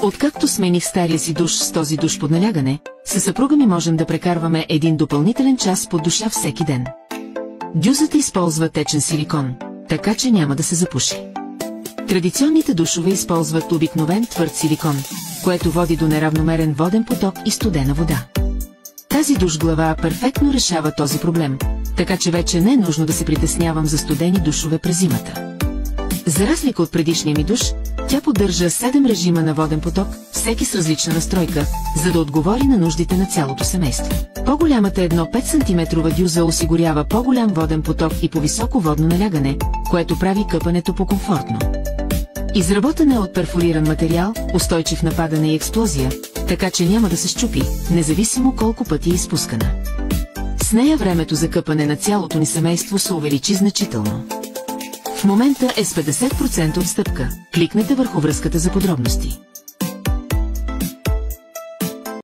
Откакто смених стария си душ с този душ под налягане, със съпруга ми можем да прекарваме един допълнителен час под душа всеки ден. Дюзата използва течен силикон, така че няма да се запуши. Традиционните душове използват обикновен твърд силикон, което води до неравномерен воден поток и студена вода. Тази душ глава перфектно решава този проблем, така че вече не е нужно да се притеснявам за студени душове през зимата. За разлика от предишния ми душ, тя поддържа 7 режима на воден поток, всеки с различна настройка, за да отговори на нуждите на цялото семейство. По-голямата 5 см дюза осигурява по-голям воден поток и по-високо водно налягане, което прави къпането по-комфортно. Изработена е от перфориран материал, устойчив на падане и експлозия, така че няма да се счупи, независимо колко пъти е изпускана. С нея времето за къпане на цялото ни семейство се увеличи значително. В момента е с 50% отстъпка. Кликнете върху връзката за подробности.